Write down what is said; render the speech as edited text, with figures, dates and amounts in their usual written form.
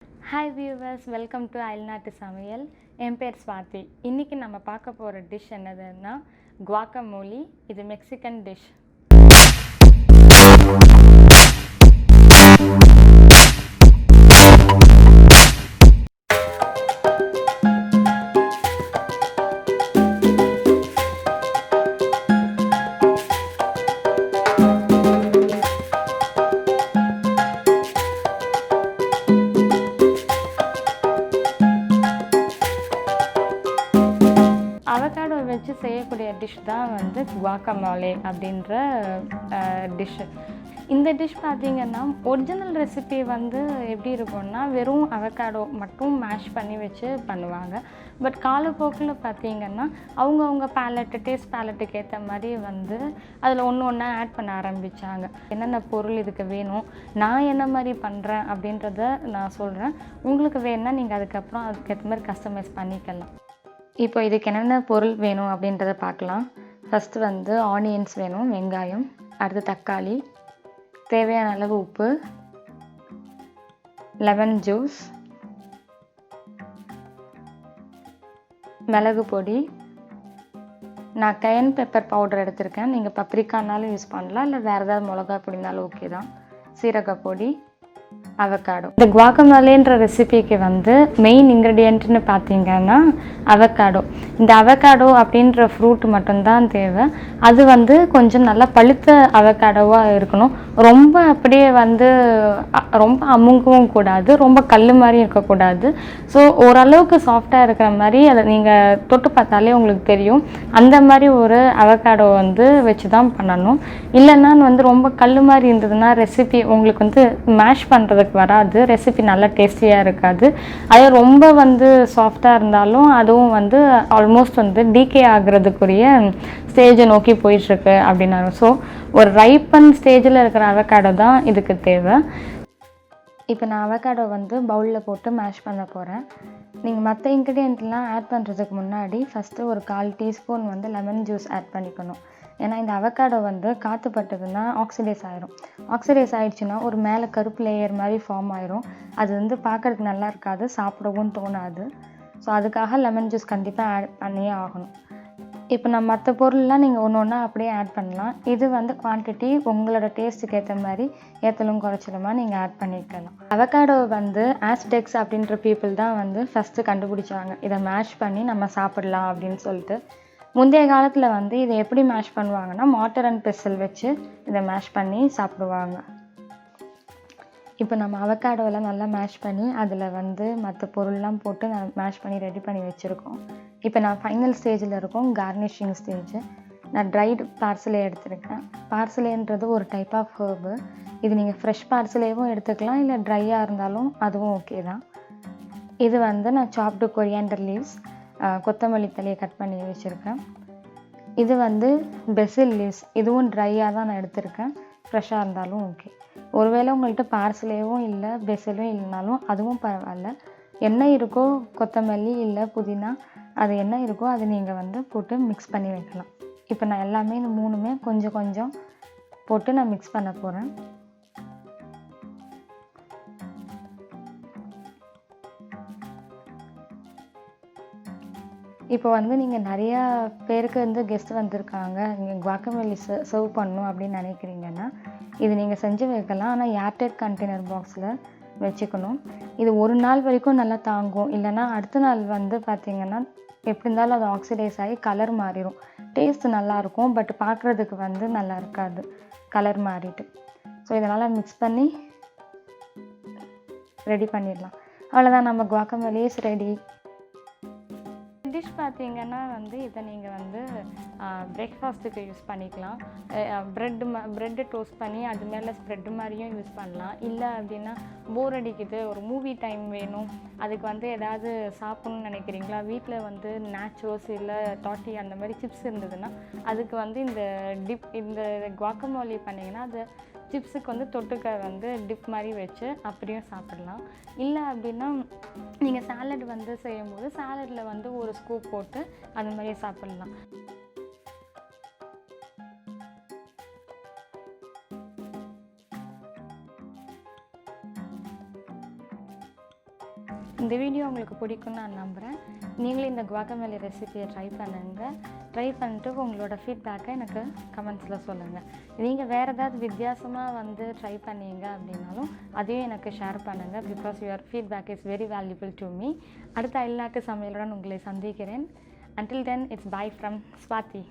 Hi viewers, welcome to அயல்நாட்டு சமையல். என் பேர் ஸ்வாதி. இன்றைக்கி நம்ம பார்க்க போகிற டிஷ் என்னதுன்னா குவாக்கமோலி. இது மெக்சிகன் டிஷ். அவகாடோ வச்சு செய்யக்கூடிய டிஷ் தான் வந்து குவாக்கமோலே அப்படின்ற டிஷ்ஷு. இந்த டிஷ் பார்த்திங்கன்னா ஒரிஜினல் ரெசிபி வந்து எப்படி இருக்கும்னா வெறும் அவகாடோ மட்டும் மேஷ் பண்ணி வச்சு பண்ணுவாங்க. பட் காலப்போக்கில் பார்த்திங்கன்னா அவங்கவுங்க டேஸ்ட் பேலட்டுக்கு ஏற்ற மாதிரி வந்து அதில் ஒன்று ஒன்றா ஆட் பண்ண ஆரம்பித்தாங்க. என்னென்ன பொருள் இதுக்கு வேணும், நான் என்ன மாதிரி பண்ணுறேன் அப்படின்றத நான் சொல்கிறேன். உங்களுக்கு வேணும்னா நீங்கள் அதுக்கப்புறம் அதுக்கேற்ற மாதிரி கஸ்டமைஸ் பண்ணிக்கலாம். இப்போ இதுக்கு என்னென்ன பொருள் வேணும் அப்படின்றத பார்க்கலாம். ஃபஸ்ட்டு வந்து ஆனியன்ஸ் வேணும், வெங்காயம். அடுத்து தக்காளி, தேவையான அளவு உப்பு, லெமன் ஜூஸ், மிளகு பொடி. நான் கயன் பெப்பர் பவுடர் எடுத்திருக்கேன். நீங்கள் பப்ரிக்கானாலும் யூஸ் பண்ணலாம், இல்லை வேறு ஏதாவது மிளகா பொடினாலும் ஓகே தான். சீரகப்பொடி, அவகாடோ. இந்த குவாக்கமோலேன்ற ரெசிபிக்கு வந்து மெயின் இன்க்ரீடியன்ட்னு பார்த்தீங்கன்னா அவகாடோ. இந்த அவகாடோ அப்படின்ற ஃப்ரூட் மட்டும்தான் தேவை. அது வந்து கொஞ்சம் நல்லா பழுத்த அவகாடோவாக இருக்கணும். ரொம்ப அப்படியே வந்து ரொம்ப அமுங்கவும் கூடாது, ரொம்ப கல் மாதிரி இருக்கக்கூடாது. ஸோ ஓரளவுக்கு சாஃப்டாக இருக்கிற மாதிரி அதை நீங்கள் தொட்டு பார்த்தாலே உங்களுக்கு தெரியும். அந்த மாதிரி ஒரு அவகாடோ வந்து வச்சு தான் பண்ணணும். இல்லைன்னா வந்து ரொம்ப கல் மாதிரி இருந்ததுன்னா ரெசிபி உங்களுக்கு வந்து மேஷ் பண்ணுறதுக்கு வராது, ரெசிபி நல்லா டேஸ்டியாக இருக்காது. அதே ரொம்ப வந்து சாஃப்டாக இருந்தாலும் அதுவும் வந்து ஆல்மோஸ்ட் வந்து டீகே ஆகிறதுக்குரிய ஸ்டேஜை நோக்கி போயிட்டுருக்கு அப்படின்னாரு. ஸோ ஒரு ரைப்பன் ஸ்டேஜில் இருக்கிற அவகாடோ தான் இதுக்கு தேவை. இப்போ நான் அவகாடோ வந்து பவுலில் போட்டு மேஷ் பண்ண போகிறேன். நீங்கள் மற்ற இன்க்ரீடியன்ட்லாம் ஆட் பண்ணுறதுக்கு முன்னாடி ஃபஸ்ட்டு ஒரு 1/4 டீஸ்பூன் வந்து லெமன் ஜூஸ் ஆட் பண்ணிக்கணும். ஏன்னா இந்த அவகாடோ வந்து காற்று பட்டதுன்னா ஆக்சிடைஸ் ஆகிரும். ஆக்சிடைஸ் ஆகிடுச்சுன்னா ஒரு மேலே கருப்பு லேயர் மாதிரி ஃபார்ம் ஆயிரும். அது வந்து பார்க்குறதுக்கு நல்லா இருக்காது, சாப்பிடவும் தோணாது. ஸோ அதுக்காக லெமன் ஜூஸ் கண்டிப்பாக ஆட் பண்ணியே ஆகணும். இப்போ நான் மற்ற பொருள்லாம் நீங்கள் ஒன்று ஒன்றா அப்படியே ஆட் பண்ணலாம். இது வந்து குவான்டிட்டி உங்களோட டேஸ்ட்டுக்கு ஏற்ற மாதிரி ஏற்றலும் குறைச்சலுமா நீங்கள் ஆட் பண்ணிக்கலாம். அவகாடோ வந்து ஆஸ்டெக்ஸ் அப்படின்ற பீப்புள் தான் வந்து ஃபஸ்ட்டு கண்டுபிடிச்சாங்க. இதை மேஷ் பண்ணி நம்ம சாப்பிடலாம் அப்படின்னு சொல்லிட்டு. முந்தைய காலத்தில் வந்து இதை எப்படி மேஷ் பண்ணுவாங்கன்னா மார்ட்டர் அண்ட் பெசல் வச்சு இதை மேஷ் பண்ணி சாப்பிடுவாங்க. இப்போ நம்ம அவகாடோலாம் நல்லா மேஷ் பண்ணி அதில் வந்து மற்ற பொருள்லாம் போட்டு நான் மேஷ் பண்ணி ரெடி பண்ணி வச்சுருக்கோம். இப்போ நான் ஃபைனல் ஸ்டேஜில் இருக்கோம், கார்னிஷிங் ஸ்டேஜ். நான் ட்ரைடு பார்சலே எடுத்திருக்கேன். பார்சலேன்றது ஒரு டைப் ஆஃப் ஹர்பு. இது நீங்கள் ஃப்ரெஷ் பார்சலேவும் எடுத்துக்கலாம், இல்லை ட்ரையாக இருந்தாலும் அதுவும் ஓகே தான். இது வந்து நான் சாப்டு கொரியாண்டர் லீவ்ஸ், கொத்தமல்லி தலையை கட் பண்ணி வச்சுருக்கேன். இது வந்து பெசில் லீவ்ஸ், இதுவும் ட்ரையாக தான் நான் எடுத்திருக்கேன். ஃப்ரெஷ்ஷாக இருந்தாலும் ஓகே. ஒருவேளை உங்கள்கிட்ட பார்சலேவும் இல்லை பெசிலும் இல்லைனாலும் அதுவும் பரவாயில்ல. என்ன இருக்கோ கொத்தமல்லி இல்லை புதினா, அது என்ன இருக்கோ அது நீங்கள் வந்து போட்டு மிக்ஸ் பண்ணி வைக்கலாம். இப்போ நான் எல்லாமே இந்த 3மே கொஞ்சம் கொஞ்சம் போட்டு நான் மிக்ஸ் பண்ண போகிறேன். இப்போ வந்து நீங்கள் நிறையா பேருக்கு வந்து கெஸ்ட் வந்திருக்காங்க, நீங்கள் குவாக்கமோலி சர்வ் பண்ணணும் அப்படின்னு நினைக்கிறீங்கன்னா இது நீங்கள் செஞ்சு வைக்கலாம். ஆனால் ஏர்டைட் கண்டெய்னர் பாக்ஸில் வச்சுக்கணும். இது ஒரு நாள் வரைக்கும் நல்லா தாங்கும். இல்லைனா அடுத்த நாள் வந்து பார்த்திங்கன்னா எப்படி இருந்தாலும் அது ஆக்சிடைஸ் ஆகி கலர் மாறிடும். டேஸ்ட்டு நல்லாயிருக்கும், பட் பார்க்குறதுக்கு வந்து நல்லா இருக்காது, கலர் மாறிட்டு. ஸோ இதனால் மிக்ஸ் பண்ணி ரெடி பண்ணிடலாம். அவ்வளோதான், நம்ம குவாக்கமோலிஸ் ரெடி. டிஷ் பார்த்திங்கன்னா வந்து இதை நீங்கள் வந்து பிரேக்ஃபாஸ்ட்டுக்கு யூஸ் பண்ணிக்கலாம். ப்ரெட்டு டோஸ்ட் பண்ணி அது மேலே ஸ்ப்ரெட்டு மாதிரியும் யூஸ் பண்ணலாம். இல்லை அப்படின்னா போர் அடிக்குது, ஒரு மூவி டைம் வேணும், அதுக்கு வந்து ஏதாவது சாப்பிட்ணுன்னு நினைக்கிறீங்களா, வீட்டில் வந்து நேச்சோஸ் இல்லை டாட்டி அந்த மாதிரி சிப்ஸ் இருந்ததுன்னா அதுக்கு வந்து இந்த குவாக்கமோலி பண்ணிங்கன்னா அது சிப்ஸுக்கு வந்து தொட்டுக்க வந்து டிப் மாதிரி வச்சு அப்படியும் சாப்பிடலாம். இல்லை அப்படின்னா நீங்கள் சாலட் வந்து செய்யும்போது சாலடில் வந்து ஒரு ஸ்கூப் போட்டு அந்த மாதிரி சாப்பிட்லாம். இந்த வீடியோ உங்களுக்கு பிடிக்கும்னு நான் நம்புகிறேன். நீங்களும் இந்த குவாக்கமேலே ரெசிபியை ட்ரை பண்ணுங்கள். ட்ரை பண்ணிட்டு உங்களோட ஃபீட்பேக்கை எனக்கு கமெண்ட்ஸில் சொல்லுங்கள். நீங்கள் வேறு ஏதாவது வித்தியாசமாக வந்து ட்ரை பண்ணீங்க அப்படின்னாலும் அதையும் எனக்கு ஷேர் பண்ணுங்கள். Because your feedback is very valuable to me. அடுத்த அயல்நாட்டு சமையலுடன் உங்களை சந்திக்கிறேன். Until then, it's bye from Swati.